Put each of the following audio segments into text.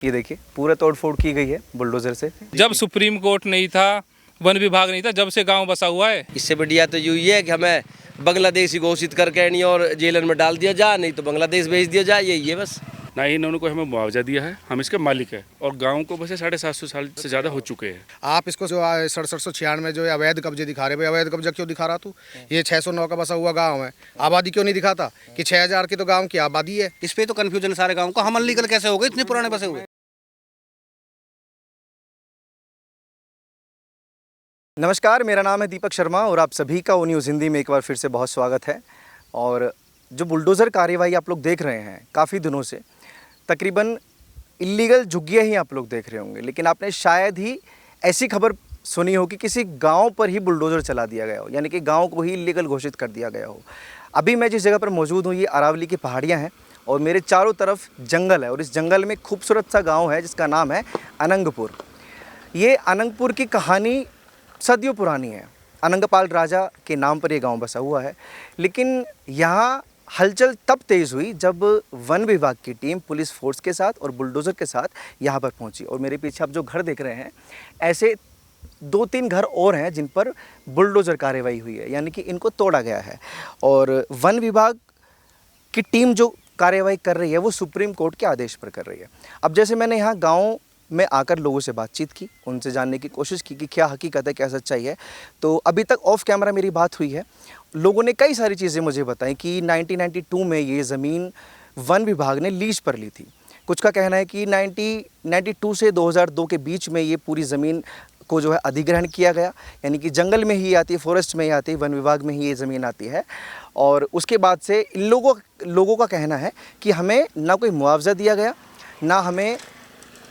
ये देखिए पूरा तोड़फोड़ की गई है बुलडोजर से। जब सुप्रीम कोर्ट नहीं था, वन विभाग नहीं था, जब से गांव बसा हुआ है। इससे बढ़िया तो यही है कि हमें बांग्लादेशी घोषित करके नहीं और जेल में डाल दिया जाए, नहीं तो बांग्लादेश भेज दिया जाए, यही है बस। ना ही इन्होंने कोई हमें मुआवजा दिया है, हम इसके मालिक हैं और गांव को बसे 750 साल से ज़्यादा हो चुके हैं। आप इसको जो 6796 में जो है अवैध कब्जे दिखा रहे, भाई अवैध कब्जा क्यों दिखा रहा तू? ये 609 का बसा हुआ गांव है, आबादी क्यों नहीं दिखाता कि 6000 की तो गांव की आबादी है। इस पे तो कन्फ्यूजन सारे गांव को, हम अनलीगल कैसे हो गए, इतने पुराने बसे हुए। नमस्कार, मेरा नाम है दीपक शर्मा और आप सभी का ओ न्यूज़ हिंदी में एक बार फिर से बहुत स्वागत है। और जो बुलडोज़र कार्यवाही आप लोग देख रहे हैं काफ़ी दिनों से, तकरीबन इलीगल झुग्गियाँ ही आप लोग देख रहे होंगे, लेकिन आपने शायद ही ऐसी खबर सुनी हो कि किसी गांव पर ही बुलडोज़र चला दिया गया हो, यानी कि गांव को ही इलीगल घोषित कर दिया गया हो। अभी मैं जिस जगह पर मौजूद हूँ ये अरावली की पहाड़ियाँ हैं और मेरे चारों तरफ जंगल है और इस जंगल में खूबसूरत सा गाँव है जिसका नाम है अनंगपुर। ये अनंगपुर की कहानी सदियों पुरानी है। अनंगपाल राजा के नाम पर ये गांव बसा हुआ है, लेकिन यहाँ हलचल तब तेज़ हुई जब वन विभाग की टीम पुलिस फोर्स के साथ और बुलडोज़र के साथ यहाँ पर पहुँची। और मेरे पीछे आप जो घर देख रहे हैं, ऐसे 2-3 घर और हैं जिन पर बुलडोज़र कार्रवाई हुई है, यानी कि इनको तोड़ा गया है। और वन विभाग की टीम जो कार्रवाई कर रही है वो सुप्रीम कोर्ट के आदेश पर कर रही है। अब जैसे मैंने यहाँ गाँव में आकर लोगों से बातचीत की, उनसे जानने की कोशिश की कि क्या हकीकत है, क्या सच्चाई है, तो अभी तक ऑफ कैमरा मेरी बात हुई है। लोगों ने कई सारी चीज़ें मुझे बताई कि 1992 में ये ज़मीन वन विभाग ने लीज पर ली थी। कुछ का कहना है कि 1992 से 2002 के बीच में ये पूरी ज़मीन को जो है अधिग्रहण किया गया, यानी कि जंगल में ही आती है, फॉरेस्ट में ही आती है, वन विभाग में ही ये ज़मीन आती है। और उसके बाद से इन लोगों का कहना है कि हमें ना कोई मुआवजा दिया गया, ना हमें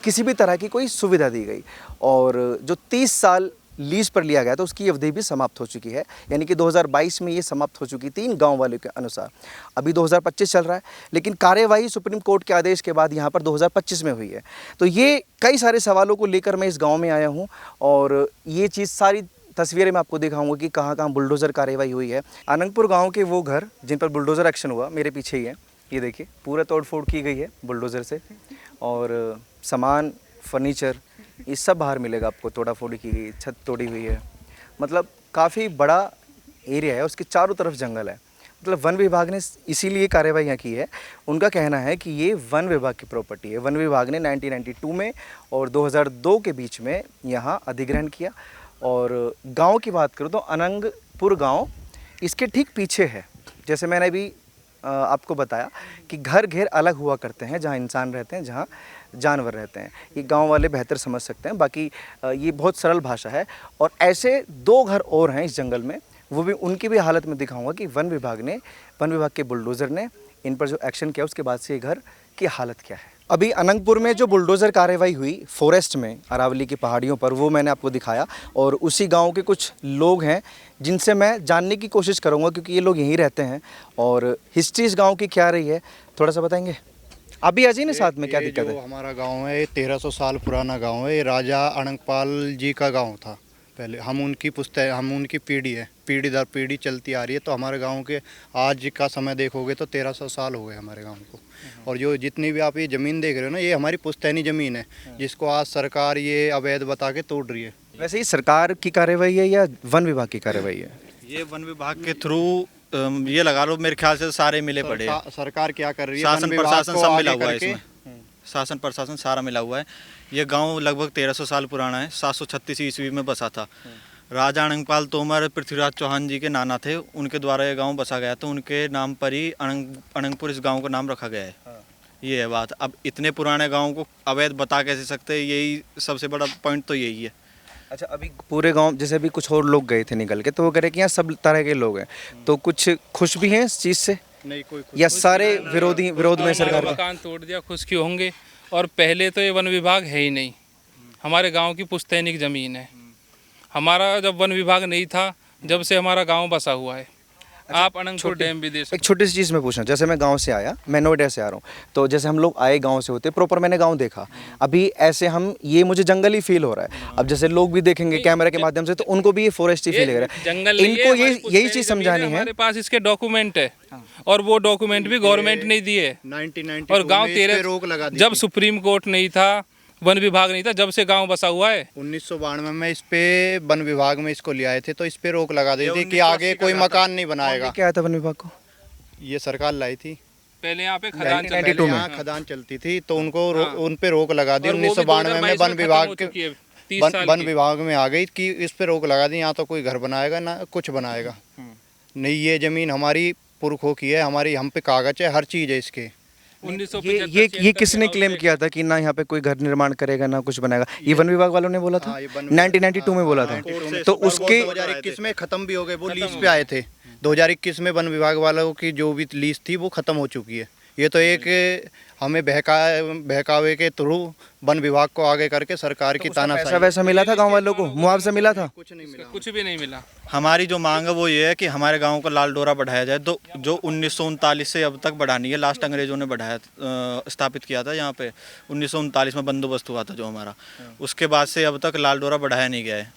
किसी भी तरह की कोई सुविधा दी गई। और जो 30 साल लीज पर लिया गया था उसकी अवधि भी समाप्त हो चुकी है, यानी कि 2022 में ये समाप्त हो चुकी थी इन गांव वालों के अनुसार। अभी 2025 चल रहा है, लेकिन कार्यवाही सुप्रीम कोर्ट के आदेश के बाद यहाँ पर 2025 में हुई है। तो ये कई सारे सवालों को लेकर मैं इस गाँव में आया हूँ और ये चीज़ सारी तस्वीरें मैं आपको दिखाऊंगा कि कहाँ कहाँ बुलडोज़र कार्रवाई हुई है। अनंगपुर गाँव के वो घर जिन पर बुलडोज़र एक्शन हुआ मेरे पीछे ही है। ये देखिए पूरा तोड़फोड़ की गई है बुलडोज़र से और सामान, फर्नीचर, ये सब बाहर मिलेगा आपको। तोड़ाफोड़ी की गई, छत तोड़ी हुई है, मतलब काफ़ी बड़ा एरिया है, उसके चारों तरफ जंगल है। मतलब वन विभाग ने इसीलिए कार्रवाई यहाँ की है। उनका कहना है कि ये वन विभाग की प्रॉपर्टी है। वन विभाग ने 1992 में और 2002 के बीच में यहाँ अधिग्रहण किया। और गांव की बात करूँ तो अनंगपुर गांव इसके ठीक पीछे है। जैसे मैंने अभी आपको बताया कि घर घेर अलग हुआ करते हैं, जहाँ इंसान रहते हैं, जहाँ जानवर रहते हैं। ये गांव वाले बेहतर समझ सकते हैं, बाकी ये बहुत सरल भाषा है। और ऐसे 2 घर और हैं इस जंगल में, वो भी उनकी भी हालत में दिखाऊंगा कि वन विभाग के बुलडोज़र ने इन पर जो एक्शन किया उसके बाद से ये घर की हालत क्या है। अभी अनंगपुर में जो बुलडोज़र कार्रवाई हुई फॉरेस्ट में अरावली की पहाड़ियों पर, वो मैंने आपको दिखाया। और उसी गांव के कुछ लोग हैं जिनसे मैं जानने की कोशिश करूंगा, क्योंकि ये लोग यहीं रहते हैं। और हिस्ट्री इस गांव की क्या रही है थोड़ा सा बताएंगे। अभी आ जाइए ना साथ में, क्या दिक्कत है। हमारा गांव है, ये 1300 साल पुराना गांव है। ये राजा अनंगपाल जी का गांव था पहले। हम उनकी पीढ़ी है, पीढ़ी दर पीढ़ी चलती आ रही है। तो हमारे गांव के आज का समय देखोगे तो 1300 साल हो गए हमारे गांव को। और जो जितनी भी आप ये ज़मीन देख रहे हो ना, ये हमारी पुश्तैनी ज़मीन है, जिसको आज सरकार ये अवैध बता के तोड़ रही है। वैसे ही सरकार की कार्रवाई है या वन विभाग की कार्रवाई है? ये वन विभाग के थ्रू ये लगा लो, मेरे ख्याल से सारे मिले पड़े हैं। सरकार क्या कर रही है, शासन प्रशासन सब मिला हुआ है इसमें। शासन प्रशासन सारा मिला हुआ है। ये गांव लगभग 1300 साल पुराना है, 736 ईस्वी में बसा था। राजा अनंगपाल तोमर पृथ्वीराज चौहान जी के नाना थे, उनके द्वारा ये गांव बसा गया, तो उनके नाम पर ही अनंगपुर इस गांव का नाम रखा गया है। ये है बात। अब इतने पुराने गांव को अवैध बता कैसे सकते हैं, यही सबसे बड़ा पॉइंट तो यही है। अच्छा, अभी पूरे गांव जैसे अभी कुछ और लोग गए थे निकल के, तो वो कह रहे कि यहाँ सब तरह के लोग हैं, तो कुछ खुश भी हैं इस चीज़ से? नहीं, कोई या सारे विरोध में सरकार का? मकान तोड़ दिया, खुश क्यों होंगे। और पहले तो ये वन विभाग है ही नहीं, हमारे गांव की पुश्तैनी ज़मीन है। हमारा जब वन विभाग नहीं था, जब से हमारा गांव बसा हुआ है। आप अनंगपुर डैम भी दे सकते एक छोटी सी चीज़ मैं पूछना, जैसे मैं गांव से आया, मैं नोएडा से आ रहा हूँ, तो जैसे हम लोग आए गांव से होते प्रॉपर, मैंने गांव देखा, अभी ऐसे हम ये मुझे जंगल ही फील हो रहा है। अब जैसे लोग भी देखेंगे कैमरा के माध्यम से तो उनको भी ये फॉरेस्ट ही फील लग रहा है। जंगल इनको यही चीज़ समझानी है। हमारे पास इसके डॉक्यूमेंट है और वो डॉक्यूमेंट भी गवर्नमेंट नहीं दिए। 1992 और गांव में इस पे 13 रोक लगा दी जब थी। सुप्रीम कोर्ट नहीं था, वन विभाग नहीं था, जब से गांव बसा हुआ है। 1992 में इस पे वन विभाग में इसको ले आए थे, तो इस पे रोक लगा दी थी कि आगे कोई मकान नहीं बनाएगा। क्या आता वन विभाग को? ये सरकार लाई थी, पहले यहाँ पे खदान चल पहले रही यहाँ खदान चलती थी, तो उनको उन पे रोक लगा दी। और वो भी 1992 में 2022 वन विभाग खत्म हो के चुकी है, 30 साल वन की। विभाग में आ गई कि इस पे रोक लगा दी, यहाँ तो कोई घर बनाएगा ना कुछ बनाएगा। नहीं, ये जमीन हमारी पुरखों की है, हमारी, हम पे कागज है, हर चीज़ है इसके। 1975 ये किसने क्लेम किया था कि ना यहाँ पे कोई घर निर्माण करेगा ना कुछ बनाएगा? ये वन विभाग वालों ने बोला था, हाँ, ये वन 1992 में बोला था। तो उसके 2021 में खत्म भी हो गए, वो लीज पे आए थे। 2021 में वन विभाग वालों की जो भी लीज थी वो खत्म हो चुकी है। ये तो एक हमें बहकावे के थ्रू वन विभाग को आगे करके सरकार की पैसा तानाशाही। वैसा मिला था गांव वालों को, मुआवजा मिला था? कुछ नहीं मिला। कुछ भी नहीं मिला। हमारी जो मांग है वो ये है कि हमारे गांव का लाल डोरा बढ़ाया जाए, तो जो 1939 से अब तक बढ़ानी है। लास्ट अंग्रेजों ने बढ़ाया, स्थापित किया था यहाँ पे 1939 में बंदोबस्त हुआ था जो हमारा, उसके बाद से अब तक लाल डोरा बढ़ाया नहीं गया है।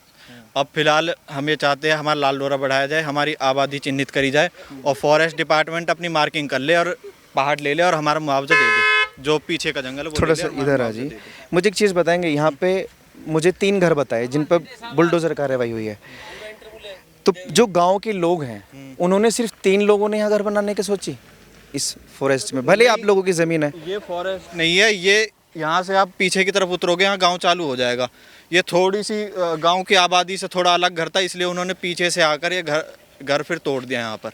अब फिलहाल हम ये चाहते हैं हमारा लाल डोरा बढ़ाया जाए, हमारी आबादी चिन्हित करी जाए और फॉरेस्ट डिपार्टमेंट अपनी मार्किंग कर ले और पहाड़ ले ले और हमारा मुआवजा दे दे। जो पीछे का जंगल है वो थोड़ा ले ले सा और हमारा इधर आ मुआवजा जी। दे दे। मुझे एक चीज़ बताएंगे, यहाँ पे मुझे 3 घर बताए जिन पर बुलडोजर कार्रवाई हुई है। तो जो गांव के लोग हैं उन्होंने सिर्फ 3 लोगों ने यहाँ घर बनाने की सोची इस फॉरेस्ट में, भले आप लोगों की ज़मीन है। ये फॉरेस्ट नहीं है, ये यहाँ से आप पीछे की तरफ उतरोगे यहाँ गांव चालू हो जाएगा। ये थोड़ी सी गांव की आबादी से थोड़ा अलग घर था, इसलिए उन्होंने पीछे से आकर ये घर फिर तोड़ दिया यहाँ पर।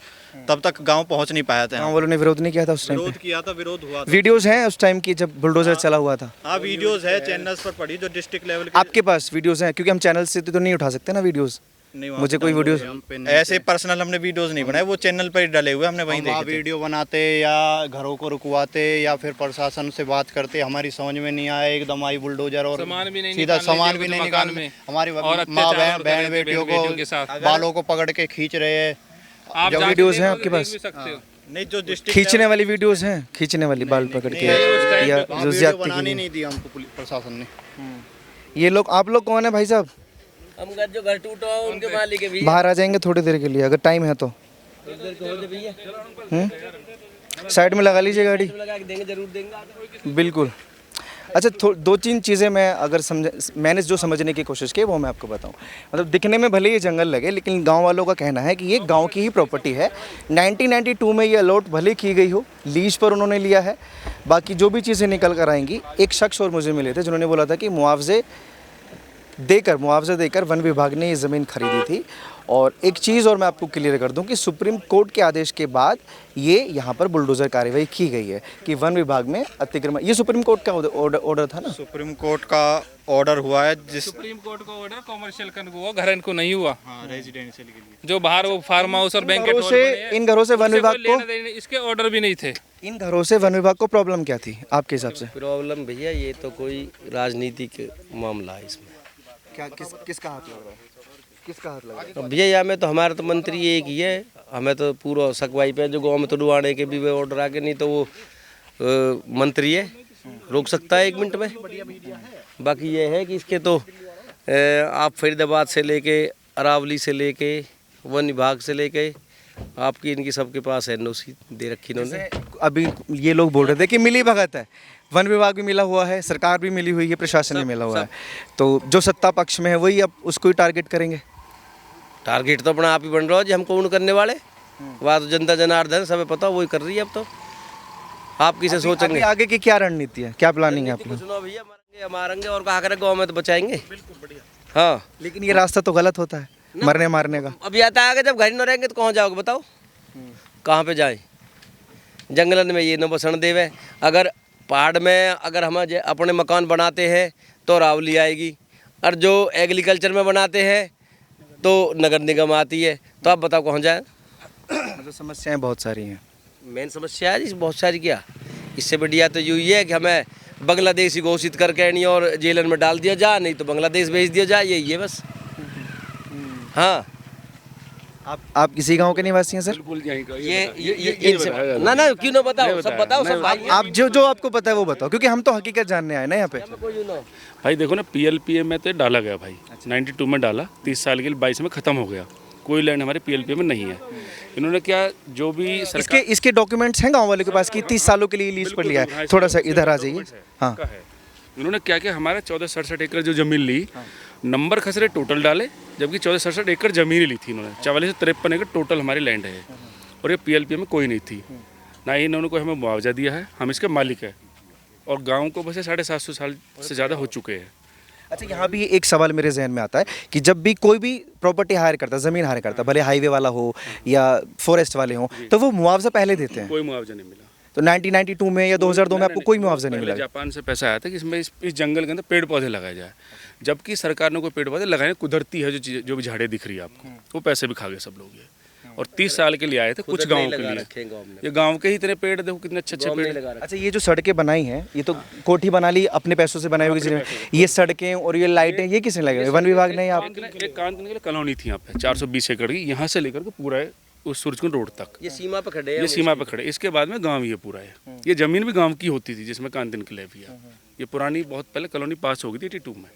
तब तक गांव पहुँच नहीं पाया था। गांव वालों ने विरोध नहीं किया था उस टाइम विरोध पे? किया था, विरोध हुआ था। वीडियोस हैं उस टाइम की जब बुलडोजर चला हुआ था? हाँ, वीडियोस है, चैनल्स पर पड़ी जो डिस्ट्रिक्ट लेवल के। आपके पास वीडियोस हैं? क्योंकि हम चैनल से तो नहीं उठा सकते ना वीडियोस। नहीं, वहाँ मुझे कोई वीडियोस ऐसे पर्सनल हमने वीडियोस नहीं बनाए, वो चैनल पर ही डले हुए, हमने वहीं हम वहाँ देखे थे। वीडियो बनाते या घरों को रुकवाते या फिर प्रशासन से बात करते, हमारी समझ में नहीं आया। एकदम आई बुलडोजर और सामान भी नहीं सीधा निकालने सामान दिया भी उस नहीं मकान निकालने, में। हमारी और माँ अत्याचार बहन कर रहे थे बेटियों बेटियों के साथ। को बालों को पकड़ के खींच रहे हैं। आप जब जाके वीडियोस हैं देखो, आपके देख पास? भी सकते हो। नहीं, जो डिस्ट्रिक्ट खींचने वाली वीडियोस हैं, खींचने वाली बाल पकड़ के या वहाँ जो वीडियो ज्यादती के बनाने लिए? नहीं दिया हमको प्रशासन ने। ये लोग, आप लोग कौन है भाई साहब? हम जो घर टूटा हो उनके मालिक है भैया। बाहर आ जाएंगे थोड़ी देर के लिए अगर टाइम है तो। साइड में लगा लीजिए गाड़ी। लगा के देंगे, जरूर देंगे। बिल्कुल। अच्छा, 2-3 चीज़ें मैं अगर मैंने जो समझने की कोशिश की वो मैं आपको बताऊं। मतलब दिखने में भले ये जंगल लगे, लेकिन गांव वालों का कहना है कि ये गांव की ही प्रॉपर्टी है। 1992 में ये अलॉट भले की गई हो, लीज पर उन्होंने लिया है। बाकी जो भी चीज़ें निकल कर आएंगी, एक शख्स और मुझे मिले थे जिन्होंने बोला था कि मुआवजा देकर वन विभाग ने ये ज़मीन खरीदी थी। और एक चीज़ और मैं आपको क्लियर कर दूं कि सुप्रीम कोर्ट के आदेश के बाद ये यहाँ पर बुलडोज़र कार्रवाई की गई है कि वन विभाग में अतिक्रमण, ये सुप्रीम कोर्ट का ऑर्डर था ना? सुप्रीम कोर्ट का ऑर्डर हुआ है जिस सुप्रीम कोर्ट का ऑर्डर कॉमर्शियल कन को हुआ, घर इनको नहीं हुआ। रेजिडेंशियल के लिए जो बाहर वो फार्म हाउस और बैंकेट घरों हॉल से- बने हैं, इन घरों से वन उससे विभाग कोई को- लेना देना- इसके ऑर्डर भी नहीं थे। इन घरों से वन विभाग को प्रॉब्लम क्या थी आपके हिसाब से? प्रॉब्लम भैया ये तो कोई राजनीतिक मामला है इसमें। क्या किसका हाथ लग रहा है? किसका हाथ लग रहा है? अब भैया यहाँ में तो हमारा तो मंत्री एक ही है, हमें तो पूरा सकवाई पे जो गांव में तो डुबाने के भी वो ऑर्डर आके, नहीं तो वो मंत्री है, रोक सकता है 1 मिनट में। बाकी ये है कि इसके तो आप फरीदाबाद से लेके, अरावली से लेके, वन विभाग से लेके, आपकी इनकी सबके पास एनओसी दे रखी इन्होंने। अभी ये लोग बोल रहे थे कि मिली भगत है, वन विभाग भी मिला हुआ है, सरकार भी मिली हुई है, प्रशासन भी मिला हुआ है, तो जो सत्ता पक्ष में है वही अब उसको ही टारगेट करेंगे। टारगेट तो अपना आप ही बन रहा हो जी, हमको कौन करने वाले? वहाँ तो जनता जनार्दन सब पता, वही कर रही है। अब तो आप किसे सोचेंगे? अभी आगे की क्या रणनीति है, क्या प्लानिंग है आपकी? कुछ ना भैया, मरेंगे मारेंगे और कहा करें गाँव में तो बचाएंगे। हाँ, लेकिन ये रास्ता तो गलत होता है मरने मारने का। अभी आता है जब घर न रहेंगे तो कहाँ जाओगे बताओ? कहाँ पे जाएं? जंगलन में ये न बसन देवे। अगर पहाड़ में अगर हम अपने मकान बनाते हैं तो रावली आएगी, और जो एग्रीकल्चर में बनाते हैं तो नगर निगम आती है। तो आप बताओ कहाँ जाए? मतलब समस्याएं बहुत सारी हैं। मेन समस्या है जी बहुत सारी। क्या इससे बढ़िया तो यही है कि हमें बांग्लादेशी घोषित करके नहीं और जेलन में डाल दिया जाए, नहीं तो बांग्लादेश भेज दिया जाए, यही है बस। हाँ, आप किसी गांव के निवासी हैं सर? बिल्कुल यहीं का ये इनसे ना ना क्यों ना बताओ, सब बताओ, सब भाई हैं। आप जो आपको पता है वो बताओ, क्योंकि हम तो हकीकत जानने आए ना यहाँ पे। भाई देखो ना, PLPA में तो डाला गया भाई, 92 में डाला, 30 साल के लिए 22 में ख़त्म हो गया। कोई लैंड हमारे PLPA में नहीं है। इन्होंने क्या, जो भी सरकार इसके डॉक्यूमेंट्स हैं गांव वाले के पास कि 30 सालों के लिए लीज पर लिया है? थोड़ा सा इधर आ जाइए। हाँ, का है। इन्होंने क्या किया, हमारा 1467 एकड़ जो जमीन ली, नंबर खसरे टोटल डाले, जबकि 1467 एकड़ जमीन ही ली थी इन्होंने। 44 से 53 एकड़ टोटल हमारी लैंड है, और ये PLPA में कोई नहीं थी। ना ही इन्होंने कोई हमें मुआवजा दिया है, हम इसके मालिक हैं, और गाँव को बसे 750 साल से ज़्यादा हो चुके हैं। अच्छा, यहाँ भी एक सवाल मेरे जहन में आता है कि जब भी कोई भी प्रॉपर्टी हायर करता है, ज़मीन हायर करता है, भले हाईवे वाला हो या फॉरेस्ट वाले हो, तो वो मुआवजा पहले देते हैं। कोई मुआवजा नहीं मिला। तो 1992 में या 2002 में आपको कोई मुआवजा नहीं पहले मिला? जापान से पैसा आया था कि इसमें इस जंगल के अंदर पेड़ पौधे लगाए जाए, जबकि सरकार ने कोई पेड़ पौधे लगाए, कुदरती है जो भी झाड़ें दिख रही है आपको, वो पैसे भी खा गए सब लोग ये। और 30 साल के लिए आए थे कुछ गाँव के लिए, ये गाँव के ही इतने पेड़ देखो कितने अच्छे अच्छे पेड़। अच्छा, ये जो सड़कें बनाई हैं, ये तो कोठी बना ली अपने पैसों से बनाई होगी किसी ने। ये सड़कें और ये लाइटें ये किसने लगाई? वन विभाग ने? आप एक कांतिन के लिए कॉलोनी थी यहाँ पे 420 एकड़ की, यहाँ से लेकर के पूरा है उस सूरजकुंड रोड तक, ये सीमा पे खड़े हैं, ये सीमा पे खड़े। इसके बाद में गांव ये पूरा है। ये जमीन भी गांव की होती थी जिसमें कांतिन किले भी है। ये पुरानी बहुत पहले कॉलोनी पास हो गई थी 82 में,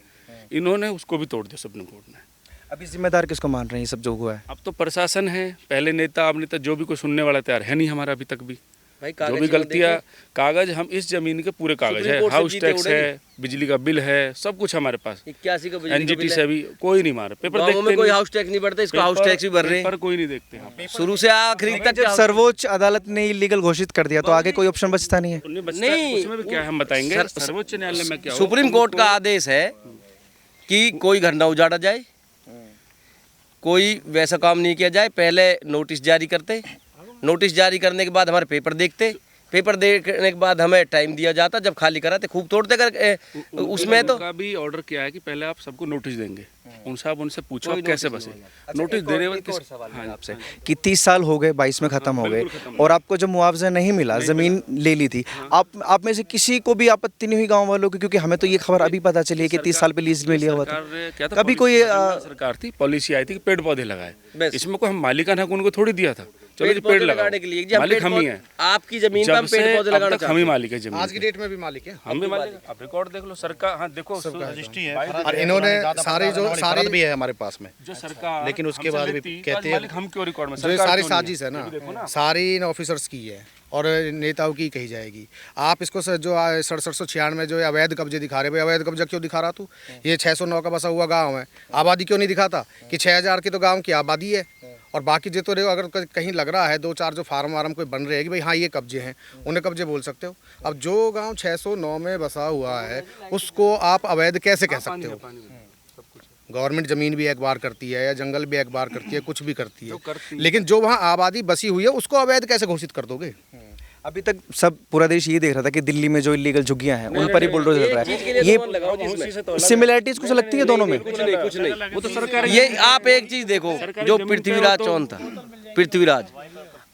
इन्होंने उसको भी तोड़ दिया सुप्रीम कोर्ट ने। अभी जिम्मेदार किसको मान रहे हैं ये सब जो हुआ है? अब तो प्रशासन है, पहले नेता अब नेता, जो भी कोई सुनने वाला तैयार है नहीं हमारा अभी तक भी। भाई जो भी गलतियाँ, कागज, हम इस जमीन के पूरे कागज सुप्रीम है, कोर्ट से हाउस जीते टैक्स उड़े है, बिजली का बिल है, सब कुछ हमारे पास। 81 का बिजली का NGT बिल से है। भी कोई नहीं मारा, पेपर गाँवों देखते में कोई नहीं। हाउस टैक्स नहीं भरता, इसका हाउस टैक्स भी भर रहे हैं। पेपर कोई नहीं देखते हैं। शुरू से आखिरी तक जब सर्वोच्च अदालत ने इलीगल घोषित कर दिया तो आगे कोई ऑप्शन बचता नहीं है? नहीं, उसमें भी क्या हम बताएंगे, सर्वोच्च न्यायालय में क्या सुप्रीम कोर्ट का आदेश है कि कोई घर न उजाड़ा जाए, कोई वैसा काम नहीं किया जाए। पहले नोटिस जारी करते, नोटिस जारी करने के बाद हमारे पेपर देखते, पेपर देखने के बाद हमें टाइम दिया जाता, जब खाली कराते खूब तोड़ते कर उसमें तो का भी ऑर्डर किया है कि पहले आप सबको नोटिस देंगे, उनसे आप उनसे पूछो आप कैसे बसे। नोटिस देने वाले किस हाँ, आपसे कि 30 साल हो गए, 22 में ख़त्म हो गए, और आपको जब मुआवजा नहीं मिला, ज़मीन ले ली थी, आप में से किसी को भी आपत्ति नहीं हुई गांव वालों की? क्योंकि हमें तो ये खबर अभी पता चली है कि 30 साल पे लीज में लिया हुआ था। क्या था, कभी कोई सरकार थी, पॉलिसी आई थी कि पेड़ पौधे लगाए, इसमें कोई हम मालिकाना हक उनको थोड़ी दिया था। चलो जी पेड़ लगाने के लिए मालिक हम ही हैं, आपकी जमीन पर हम पेड़ पौधे लगाना हम ही मालिक है जमीन। आज की डेट में भी मालिक है, हम भी मालिक। आप रिकॉर्ड देख लो सरकार, हाँ देखो रजिस्ट्री है, और इन्होंने सारी भी है हमारे पास में, जो सरकार, लेकिन उसके बाद भी कहते हैं हम क्यों रिकॉर्ड में, जो सारी साजिश है ना, सारी इन ऑफिसर्स की है और नेताओं की कही जाएगी। आप इसको जो 6796 में जो अवैध कब्जे दिखा रहे, भाई अवैध कब्जा क्यों दिखा रहा तू? ये 609 का बसा हुआ गांव है, आबादी क्यों नहीं दिखाता कि 6000 की तो गांव की आबादी है, और बाकी जो तो अगर कहीं लग रहा है 2-4 जो फार्म वार्म कोई बन रहे हैं कि भाई हाँ ये कब्जे हैं, उन्हें कब्जे बोल सकते हो। अब जो गांव 609 में बसा हुआ है उसको आप अवैध कैसे कह सकते हो? गवर्नमेंट ज़मीन भी अखबार करती है या जंगल भी अखबार करती है, कुछ भी करती है, लेकिन जो वहाँ आबादी बसी हुई है उसको अवैध कैसे घोषित कर दोगे? अभी तक सब पूरा देश ये देख रहा था कि दिल्ली में जो इलीगल झुग्गियां हैं उन पर ही बुलडोजर चल रहा है। ये सिमिलैरिटीज कुछ लगती है दोनों में? कुछ नहीं, वो तो सरकार। ये आप एक चीज देखो, जो पृथ्वीराज चौहान था, पृथ्वीराज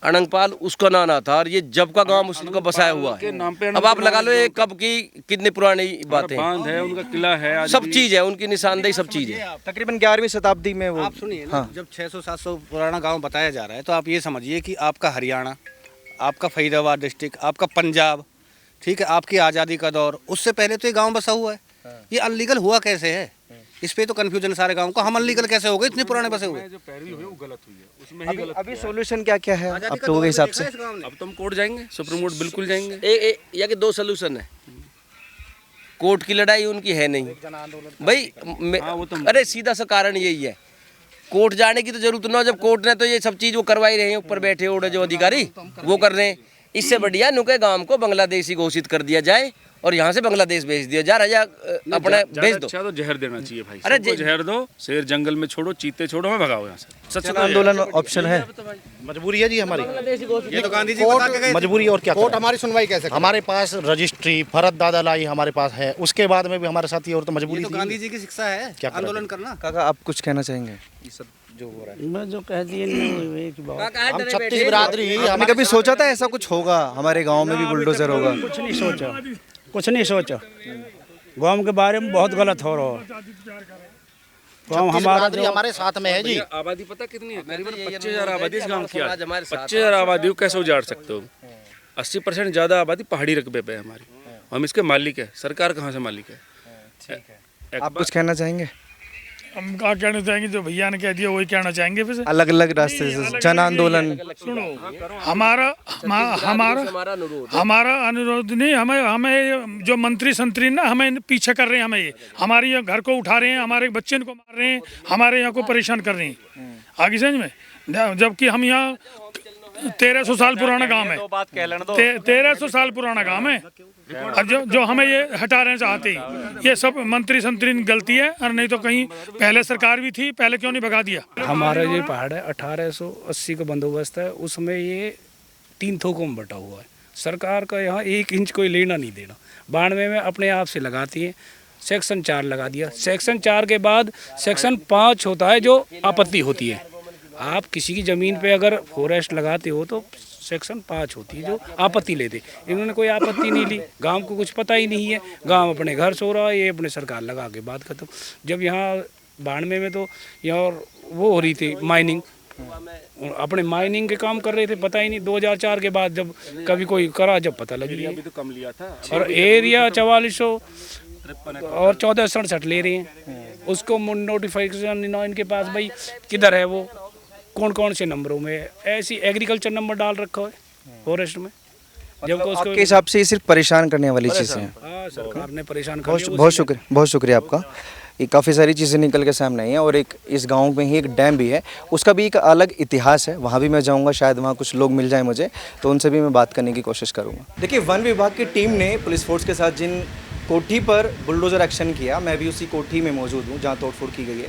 अनंगपाल उसका नाना था, और ये जब का गांव उसका बसाया हुआ है। अब आप लगा लो ये कब की कितनी पुरानी बातें, बांध है, उनका किला है, सब चीज है, उनकी निशानदेही सब चीज है। तकरीबन 11वीं शताब्दी में वो। आप सुनिए ना, जब 600-700 पुराना गांव बताया जा रहा है तो आप ये समझिए कि आपका हरियाणा, आपका फरीदाबाद डिस्ट्रिक्ट, आपका पंजाब, ठीक है, आपकी आज़ादी का दौर, उससे पहले तो ये गांव बसा हुआ है। ये अनलीगल हुआ कैसे है? इस पे तो कंफ्यूजन सारे गांव को, हम अनलीगल कैसे हो गए इतने पुराने बसे हुए? जो पैरवी हुई वो गलत हुई है, उसमें ही गलत। अभी सॉल्यूशन क्या क्या है आप लोगों के हिसाब से? अब तो हम कोर्ट जाएंगे, सुप्रीम कोर्ट बिल्कुल जाएंगे। या कि दो सोल्यूशन है, कोर्ट की लड़ाई उनकी है नहीं भाई। अरे सीधा सा कारण यही है, कोर्ट जाने की तो जरूरत ना, जब कोर्ट ने तो ये सब चीज वो करवा ही रहे हैं, ऊपर बैठे उड़े जो अधिकारी वो कर रहे हैं। इससे बढ़िया नुके गांव को बांग्लादेशी घोषित कर दिया जाए और यहाँ से बांग्लादेश भेज दिया जा रहा, अपने भेज दो। अच्छा तो जहर देना चाहिए भाई, अरे जहर दो, शेर जंगल में छोड़ो, चीते छोड़ो, हमें भगाओ यहाँ से। सच आंदोलन ऑप्शन है, मजबूरी है जी हमारी, ये तो गांधी जी बता के गए थे। मजबूरी। और क्या कोर्ट हमारी सुनवाई कैसे? हमारे पास रजिस्ट्री भरत दादा लाई हमारे पास है, उसके बाद में भी हमारे साथ ये और तो मजबूरी ये तो गांधी जी की शिक्षा है, क्या आंदोलन करना। काका आप कुछ कहना चाहेंगे? ये सब जो हो रहा है, मैं जो कह दिए हम 36 बिरादरी, आपने कभी सोचा था ऐसा कुछ होगा हमारे गांव में भी बुलडोजर होगा? कुछ नहीं सोचा, कुछ नहीं सोचा। गांव के बारे में बहुत गलत हो रहा है। गाँव हमारा जो हमारे साथ में है जी। आबादी पता कितनी है? करीबन 25,000 आबादी इस गांव की है। 25,000 आबादी को कैसे उजाड़ सकते हो? 80% ज़्यादा आबादी पहाड़ी रकबे पे है हमारी। हम इसके मालिक है, सरकार कहाँ से मालिक है? आप कुछ कहना चाहेंगे? हम क्या कहना चाहेंगे, जो भैया ने कह दिया वही कहना चाहेंगे। फिर से अलग अलग रास्ते से जन आंदोलन। सुनो, हमारा अनुरोध नहीं, हमें जो मंत्री संतरी ना हमें पीछे कर रहे हैं, हमें हमारे यहाँ घर को उठा रहे हैं, हमारे बच्चे को मार रहे हैं, हमारे यहाँ को परेशान कर रहे हैं। आगे समझ में, जबकि हम यहाँ 1300 साल पुराना गांव है, 1300 साल पुराना गांव है। और जो हमें ये हटा रहे चाहते हैं, ये सब मंत्री संतरी की गलती है, और नहीं तो कहीं पहले सरकार भी थी, पहले क्यों नहीं भगा दिया? हमारा ये पहाड़ है 1880 का बंदोबस्त है, उसमें ये 3 थोकों में बटा हुआ है। सरकार का यहाँ 1 इंच कोई लेना नहीं देना। 92 में अपने आप से लगाती है, सेक्शन 4 लगा दिया। सेक्शन 4 के बाद सेक्शन 5 होता है, जो आपत्ति होती है। आप किसी की ज़मीन पे अगर फॉरेस्ट लगाते हो तो सेक्शन 5 होती है, जो आपत्ति लेते। इन्होंने कोई आपत्ति नहीं ली, गांव को कुछ पता ही नहीं है, गांव अपने घर सो रहा है, ये अपने सरकार लगा के बात खत्म। जब यहाँ 92 में तो यहाँ वो हो रही थी माइनिंग, अपने माइनिंग के काम कर रहे थे, पता ही नहीं। 2004 के बाद जब कभी कोई करा, जब पता लग गया। तो कम लिया था और एरिया 4400 और 1467 ले रहे हैं, उसको नोटिफिकेशन इनके पास, भाई किधर है वो, कौन कौन से नंबरों में, ऐसी एग्रीकल्चर नंबर डाल रखा है फॉरेस्ट में। जब को आपके हिसाब से ये सिर्फ परेशान करने वाली चीज़ें हैं? हाँ, सरकार ने परेशान कर दिया। बहुत शुक्रिया आपका। ये काफ़ी सारी चीज़ें निकल के सामने आई हैं, और एक इस गांव में ही एक डैम भी है, उसका भी एक अलग इतिहास है। वहाँ भी मैं जाऊँगा, शायद वहाँ कुछ लोग मिल जाए मुझे, तो उनसे भी मैं बात करने की कोशिश करूँगा। देखिए, वन विभाग की टीम ने पुलिस फोर्स के साथ जिन कोठी पर बुलडोज़र एक्शन किया, मैं भी उसी कोठी में मौजूद हूँ जहाँ तोड़फोड़ की गई है।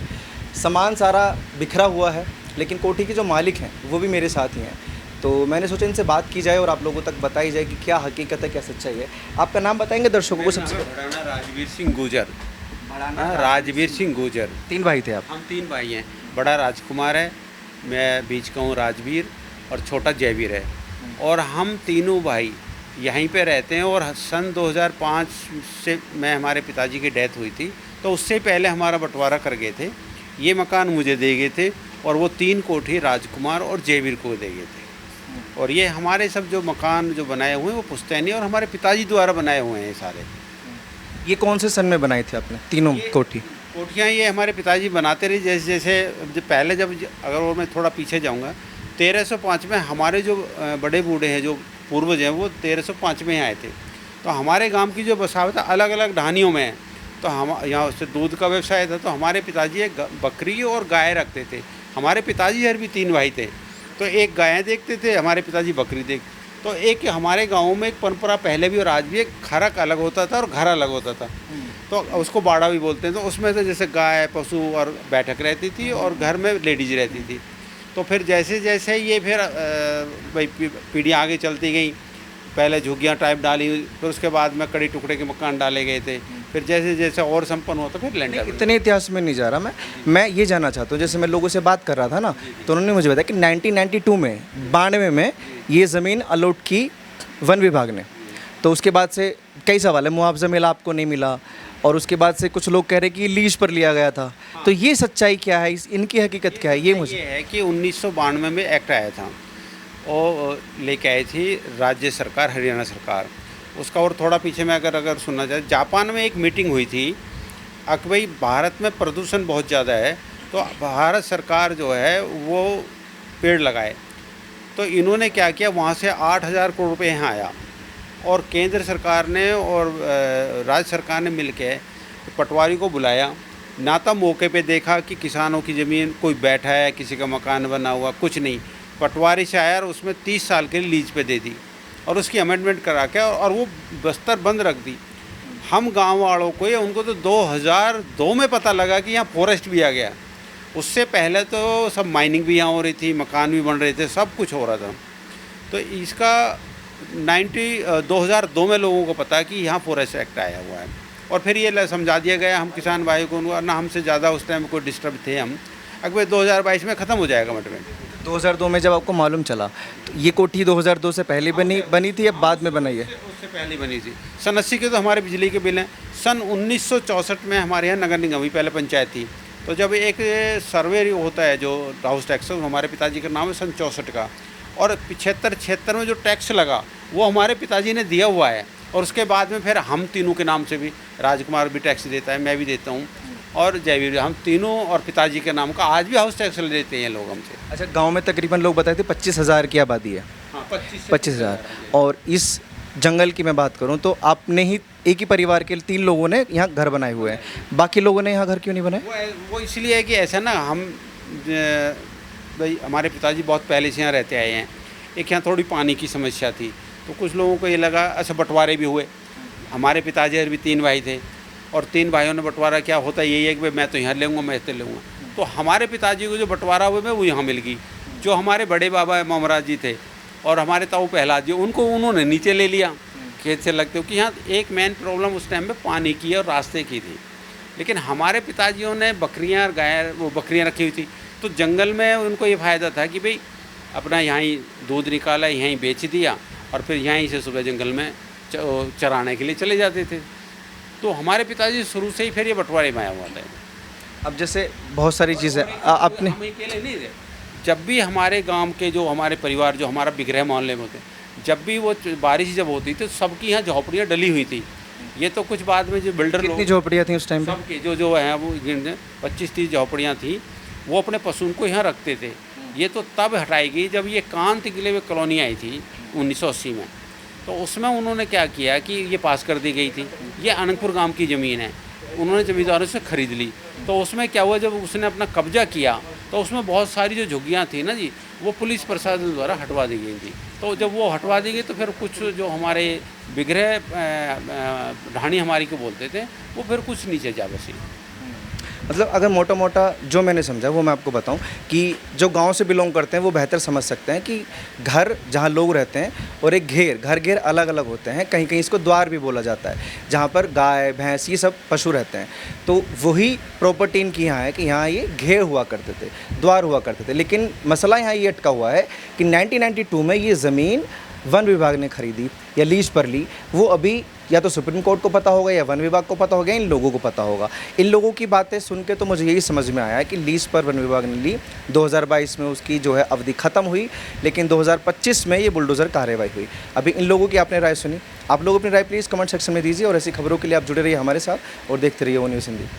सामान सारा बिखरा हुआ है, लेकिन कोठी के जो मालिक हैं वो भी मेरे साथ ही हैं। तो मैंने सोचा इनसे बात की जाए और आप लोगों तक बताई जाए कि क्या हकीकत है, क्या सच्चाई है। आपका नाम बताएंगे दर्शकों को सबसे? राजवीर सिंह गुजर। राजवीर सिंह गुजर। 3 भाई थे आप? हम 3 भाई हैं। बड़ा राजकुमार है, मैं बीच का हूँ राजवीर, और छोटा जयवीर है। और हम तीनों भाई यहीं पे रहते हैं। और सन 2005 से मैं हमारे पिताजी की डेथ हुई थी, तो उससे पहले हमारा बंटवारा कर गए थे। ये मकान मुझे दे गए थे, और वो 3 कोठी राजकुमार और जयवीर को दे गए थे। और ये हमारे सब जो मकान जो बनाए हुए हैं वो पुश्तैनी और हमारे पिताजी द्वारा बनाए हुए हैं सारे। ये कौन से सन में बनाई थी आपने तीनों कोठी? कोठियाँ ये हमारे पिताजी बनाते रहे। जैसे जैसे पहले जब अगर वो मैं थोड़ा पीछे जाऊँगा, 1305 में हमारे जो बड़े बूढ़े हैं, जो पूर्वज हैं, वो 1305 में आए थे। तो हमारे गांव की जो बसावट अलग अलग ढानियों में है। तो हम यहाँ से दूध का व्यवसाय था, तो हमारे पिताजी एक बकरी और गाय रखते थे। हमारे पिताजी हर भी 3 भाई थे, तो एक गायें देखते थे, हमारे पिताजी बकरी देखते। तो एक हमारे गांव में एक परंपरा पहले भी और आज भी, एक खरक अलग होता था और घर अलग होता था, तो उसको बाड़ा भी बोलते हैं। तो उसमें तो जैसे गाय पशु और बैठक रहती थी, और घर में लेडीज रहती थी। तो फिर जैसे जैसे ये फिर भाई पीढ़ियाँ आगे चलती गई, पहले झुग्गियाँ टाइप डाली, फिर उसके बाद में कड़ी टुकड़े के मकान डाले गए थे। फिर जैसे जैसे और संपन्न होता फिर लैंडर। इतने इतिहास में नहीं जा रहा मैं ये जानना चाहता हूँ। जैसे मैं लोगों से बात कर रहा था ना, तो उन्होंने मुझे बताया कि 1992 में 92 में ये ज़मीन अलॉट की वन विभाग ने। तो उसके बाद से कई सवाल है, मुआवजा मिला आपको नहीं मिला, और उसके बाद से कुछ लोग कह रहे कि लीज पर लिया गया था। तो ये सच्चाई क्या है, इनकी हकीकत क्या है, ये मुझे? ये है कि 1992 में एक्ट आया था, और लेके आई थी राज्य सरकार, हरियाणा सरकार। उसका और थोड़ा पीछे में अगर सुनना चाहे, जापान में एक मीटिंग हुई थी कि भाई भारत में प्रदूषण बहुत ज़्यादा है, तो भारत सरकार जो है वो पेड़ लगाए। तो इन्होंने क्या किया, वहाँ से 8,000 करोड़ रुपये यहाँ आया, और केंद्र सरकार ने और राज्य सरकार ने मिलके पटवारी को बुलाया। ना तो मौके पे देखा कि किसानों की ज़मीन कोई बैठा है, किसी का मकान बना हुआ, कुछ नहीं। पटवारी से आया और उसमें 30 साल के लिए लीज पे दे दी, और उसकी अमेंडमेंट करा के और वो बस्तर बंद रख दी। हम गांव वालों को, उनको तो 2002 में पता लगा कि यहाँ फॉरेस्ट भी आ गया। उससे पहले तो सब माइनिंग भी यहाँ हो रही थी, मकान भी बन रहे थे, सब कुछ हो रहा था। तो इसका 2002 में लोगों को पता कि यहाँ फॉरेस्ट एक्ट आया हुआ है, और फिर ये समझा दिया गया हम किसान भाई को, ना हमसे ज़्यादा उस टाइम कोई डिस्टर्ब थे हम। अगले 2022 में ख़त्म हो जाएगा मटमेंट। 2002 में जब आपको मालूम चला, तो ये कोठी 2002 से पहले बनी थी या बाद में बनाई है? उससे पहले बनी थी। सन 80 के तो हमारे बिजली के बिल हैं। सन 1964 में हमारे यहाँ नगर निगम ही पहले पंचायत थी, तो जब एक सर्वे होता है जो हाउस टैक्स, हमारे पिताजी का नाम है सन 64 का, और 75-76 में जो टैक्स लगा वो हमारे पिताजी ने दिया हुआ है। और उसके बाद में फिर हम तीनों के नाम से भी, राजकुमार भी टैक्स देता है, मैं भी देता हूँ, और जयवीर, हम तीनों और पिताजी के नाम का आज भी हाउस टैक्स लेते हैं लोग हमसे। अच्छा, गांव में तकरीबन लोग बताए थे 25,000 की आबादी है। हाँ, 25,000। और इस जंगल की मैं बात करूं तो आपने ही एक ही परिवार के 3 लोगों ने यहाँ घर बनाए हुए हैं, बाकी लोगों ने यहाँ घर क्यों नहीं बनाए? वो इसलिए है कि ऐसा ना, हम भाई हमारे पिताजी बहुत पहले से यहाँ रहते आए हैं। एक यहाँ थोड़ी पानी की समस्या थी, तो कुछ लोगों को ये लगा, ऐसे बंटवारे भी हुए। हमारे पिताजी भी 3 भाई थे, और 3 भाइयों ने बंटवारा, क्या होता यही है कि भाई मैं तो यहाँ लूँगा, मैं तो लूँगा। तो हमारे पिताजी को जो बंटवारा हुए में वो यहाँ मिल गई। जो हमारे बड़े बाबा मोमराज जी थे और हमारे ताऊ प्रहलाद जी, उनको उन्होंने नीचे ले लिया खेत से लगते हो, कि यहाँ एक मेन प्रॉब्लम उस टाइम में पानी की और रास्ते की थी। लेकिन हमारे पिताजियों ने बकरियाँ और गाय, वो बकरियाँ रखी हुई थी, तो जंगल में उनको ये फ़ायदा था कि भाई अपना यहाँ ही दूध निकाला, यहीं बेच दिया, और फिर यहीं से सुबह जंगल में चराने के लिए चले जाते थे। तो हमारे पिताजी शुरू से ही फिर ये बंटवारे में आया हुआ था। अब जैसे बहुत सारी चीज़ें आपने, हम अकेले नहीं थे, जब भी हमारे गांव के जो हमारे परिवार जो हमारा बिगरह मोहल्ले में होते, जब भी वो बारिश जब होती तो सबकी यहाँ झोपड़ियाँ डली हुई थी। ये तो कुछ बाद में जो बिल्डर कितनी झोपड़ियाँ थी उस टाइम पे? सबकी जो हैं वो 25-30 झोपड़ियाँ थी, वो अपने पशुओं को यहाँ रखते थे। ये तो तब हटाई गई जब ये कांत किले में कॉलोनी आई थी 1980 में। तो उसमें उन्होंने क्या किया कि ये पास कर दी गई थी। ये अनंतपुर गांव की ज़मीन है, उन्होंने जमींदारों से ख़रीद ली। तो उसमें क्या हुआ, जब उसने अपना कब्जा किया तो उसमें बहुत सारी जो झुग्गियाँ थी ना जी, वो पुलिस प्रशासन द्वारा हटवा दी गई थी। तो जब वो हटवा दी गई तो फिर कुछ जो हमारे बिगड़े ढाणी हमारी को बोलते थे, वो फिर कुछ नीचे जा बसी। मतलब अगर मोटा मोटा जो मैंने समझा वो मैं आपको बताऊं कि जो गांव से बिलोंग करते हैं वो बेहतर समझ सकते हैं कि घर जहां लोग रहते हैं और एक घेर अलग अलग होते हैं। कहीं कहीं इसको द्वार भी बोला जाता है, जहां पर गाय भैंस ये सब पशु रहते हैं। तो वही प्रॉपर्टी इनकी यहाँ है कि यहाँ ये घेर हुआ करते थे, द्वार हुआ करते थे। लेकिन मसला यहाँ ये अटका हुआ है कि 1992 में ये ज़मीन वन विभाग ने खरीदी या लीज पर ली। वो अभी या तो सुप्रीम कोर्ट को पता होगा या वन विभाग को पता होगा, इन लोगों को पता होगा। इन लोगों की बातें सुन के तो मुझे यही समझ में आया कि लीज पर वन विभाग ने ली, 2022 में उसकी जो है अवधि ख़त्म हुई, लेकिन 2025 में ये बुलडोज़र कार्रवाई हुई। अभी इन लोगों की आपने राय सुनी, आप लोग अपनी राय प्लीज़ कमेंट सेक्शन में दीजिए, और ऐसी खबरों के लिए आप जुड़े रहिए हमारे साथ और देखते रहिए वो न्यूज़ हिंदी।